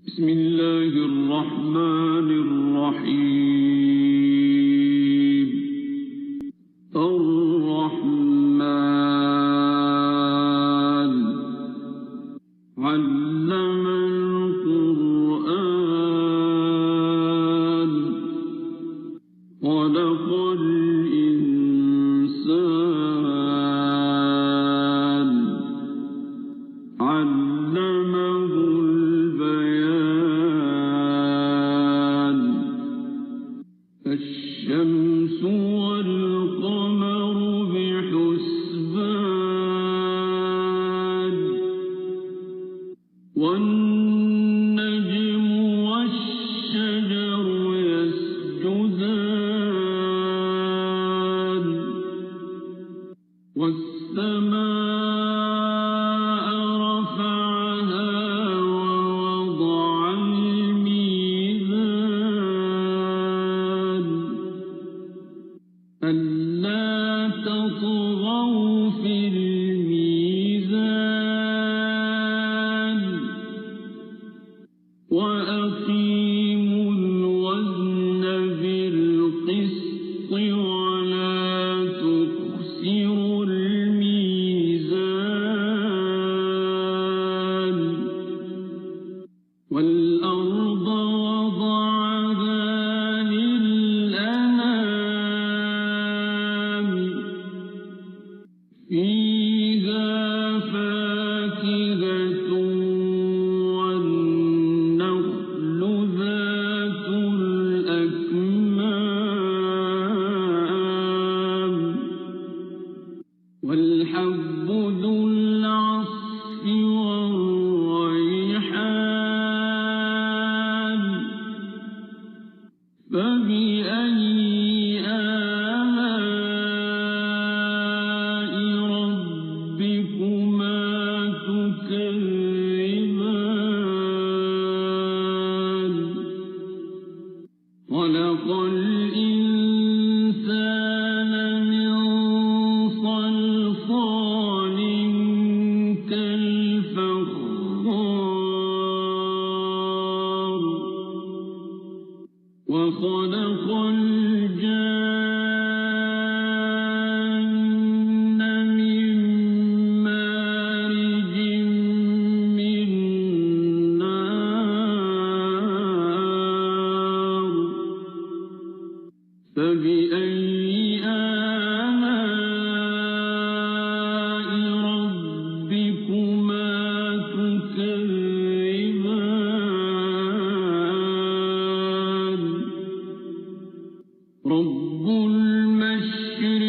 بسم الله الرحمن الرحيم. الرحمن علم القرآن خلق الإنسان علمه البيان. الشمس والقمر بحسبان والنجم والشجر يسجدان والسماء رفعها ووضع الميزان ألا تطغوا في الميزان وأقيموا الوزن بالقسط ولا تخسروا الميزان. والأرض وضعها للأنام فيها فاكهة والنخل ذات الأكمام والحب ذو العصف والريحان. فبأي آلاء ربكما تكذبان. خلق الإنسان من صلصال كالفخار وخلق الجان من مارج من نار. فبأي آلاء ربكما تكذبان. رب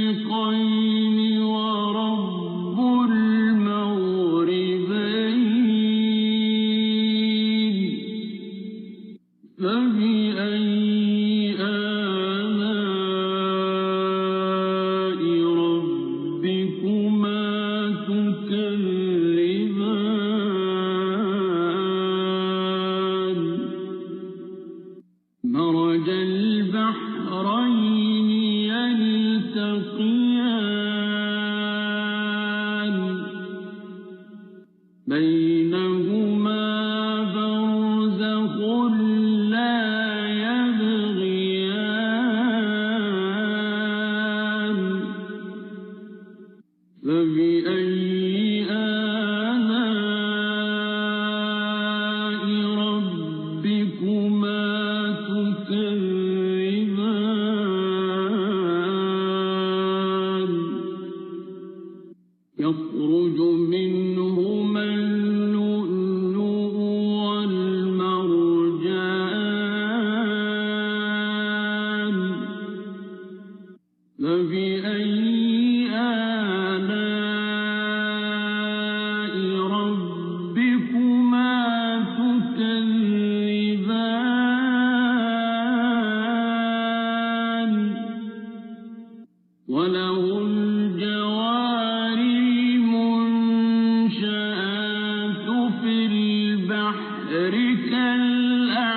المشرقين ورب المغربين. فبأي آلاء ربكما تكذبان. مرج البحرين يلتقيان بينهما برزخ لا يبغيان. فبأي آلاء ربكما تكذبان. يخرج منهما اللؤلؤ والمرجان. فبأي آلاء ربكما تكذبان. وله الجوار المنشآت في البحر كالأعلام.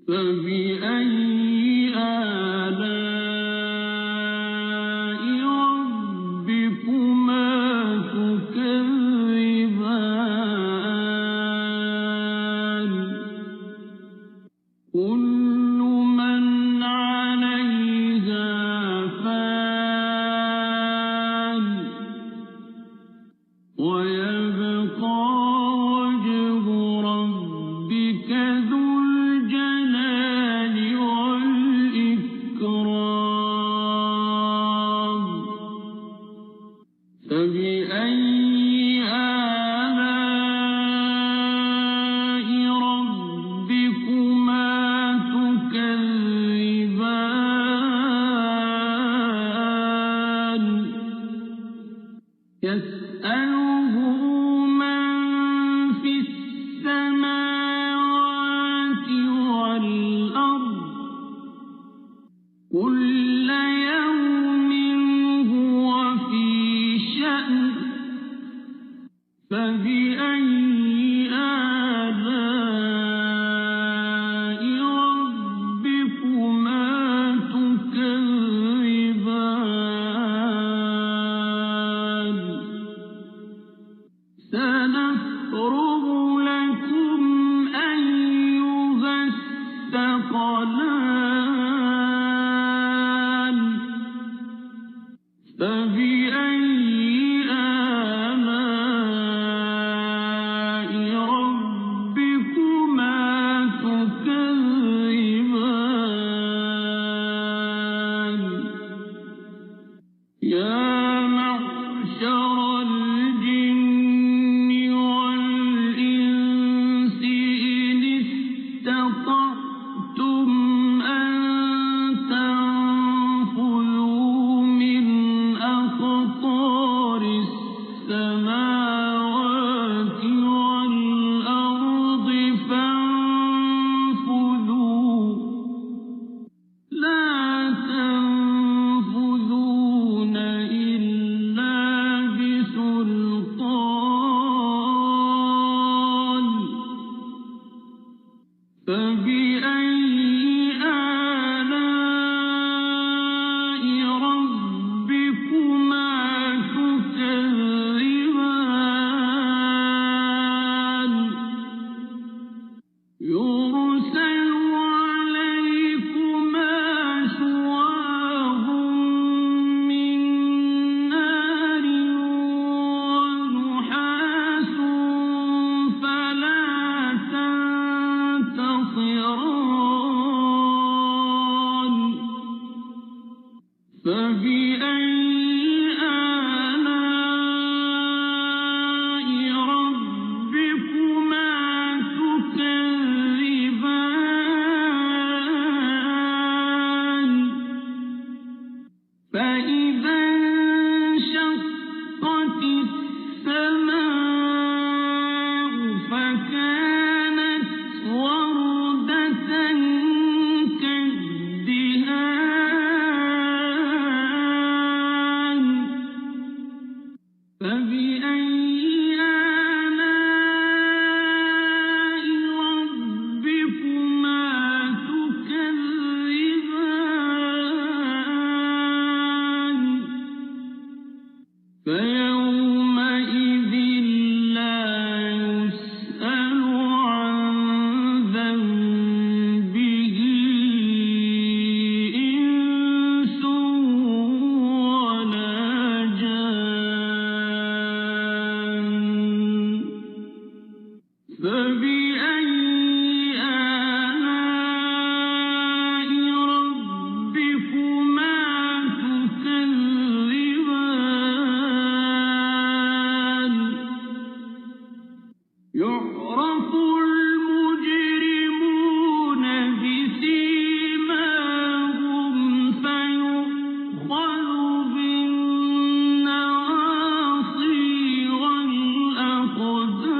فبأي آلاء ربكما فبأي آلاء ربكما تكذبان يسأله من في السماوات والأرض كل يوم هو في شأن فبأي آلاء ربكما تكذبان سنفرغ لكم أيها الثقلان فبأي آلاء ربكما تكذبان يا معشر الجن والإنس إن استطعتم أن تنفذوا من أقطار السماوات والأرض فانفذوا لا تنفذون إلا بسلطان فبأي آلاء ربكما تكذبان يرسل عليكما شواظ من نار ونحاس فلا تنتصران فبأي آلاء ربكما تكذبان فإذا انشقت السماء فكانت وردة كالدهان فبأي آلاء ربكما تكذبان فيومئذ لا يسأل عن ذنبه إنس ولا جان فبأي آلاء ربكما تكذبان يعرف المجرمون بسيماهم فيؤخذ بالنواصي والأقدام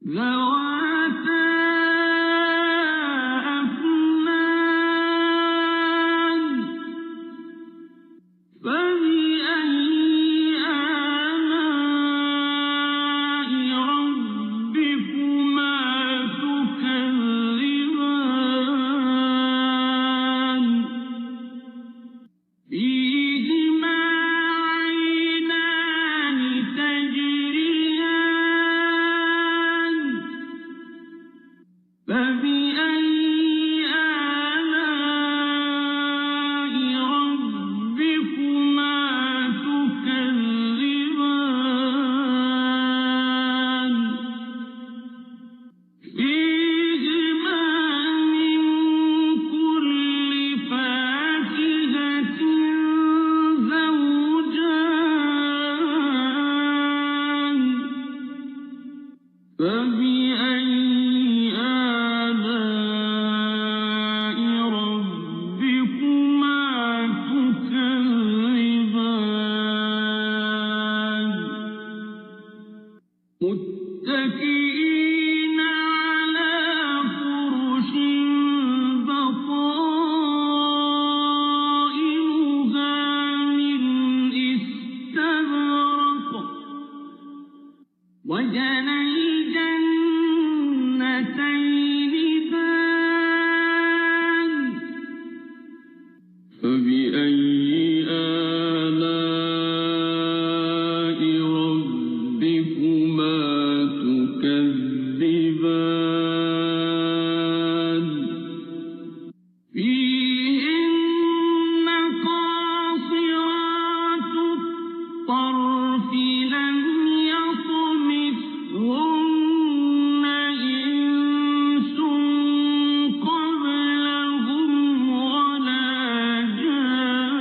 ذواتا أفنان فبأي آلاء ربكما تكذبان فيهما عينان تجريان فبأي آلاء ربكما تكذبان فيهما من كل فاكهة زوجان فبأي آلاء ربكما تكذبان متكئين على فرش بطائنها من استبرق وجنى الجنتين دان فبأي آلاء ربكما تكذبان فيهن قاصرات الطرف لم يطمثهن إنس قبلهم ولا جان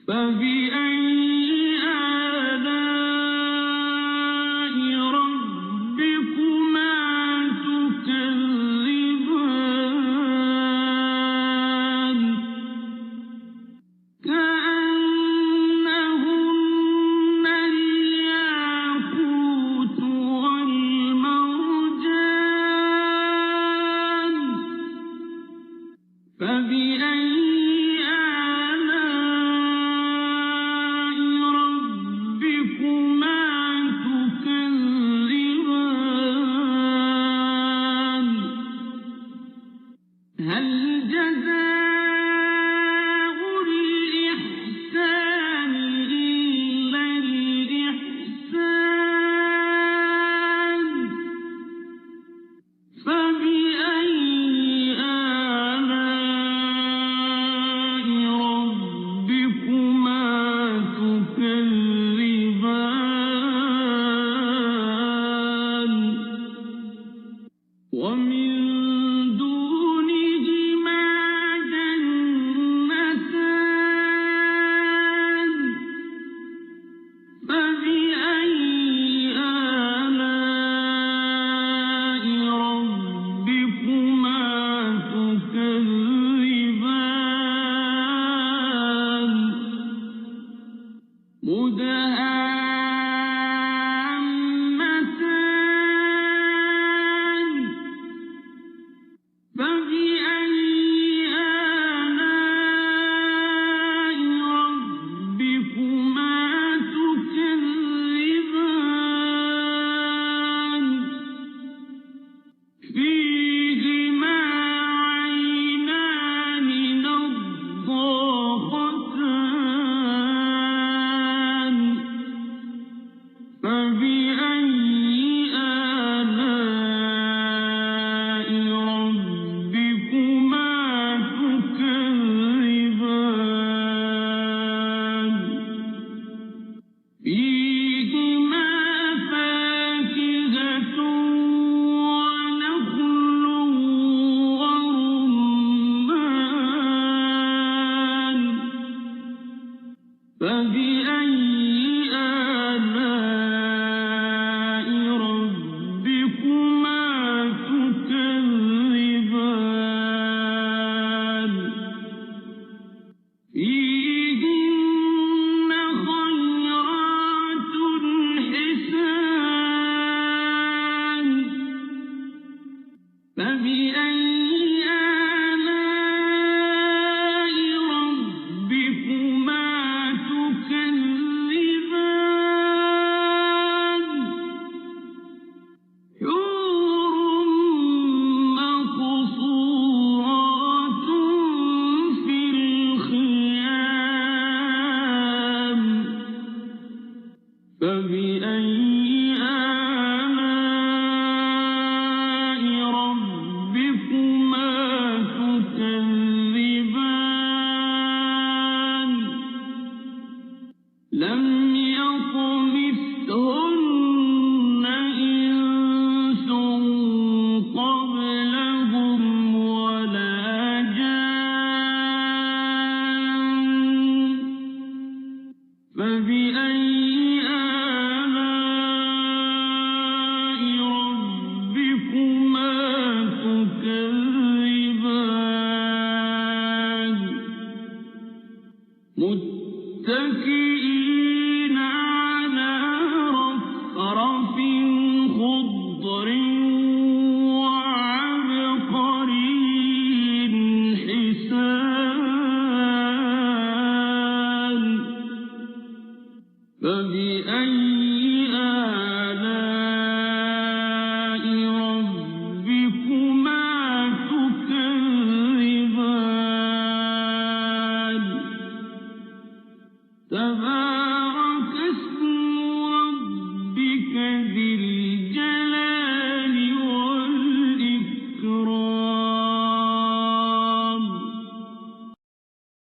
فبأي آلاء ربكما تكذبان كأنهن الياقوت والمرجان فبأي آلاء ربكما تكذبان هل جزاء الإحسان إلا الإحسان فبأي آلاء ربكما تكذبان ومن دونهما جنتان فبأي آلاء ربكما تكذبان مدهامتان فبأي آلاء ربكما تكذبان فيهما عينان نضاختان فبأي آلاء ربكما تكذبان لم يطمثهن إنس قبلهم ولا جان فبأي آلاء ربكما تكذبان متكئين على رفرف خضر وعبقري حسان فبأي آلاء ربكما تكذبان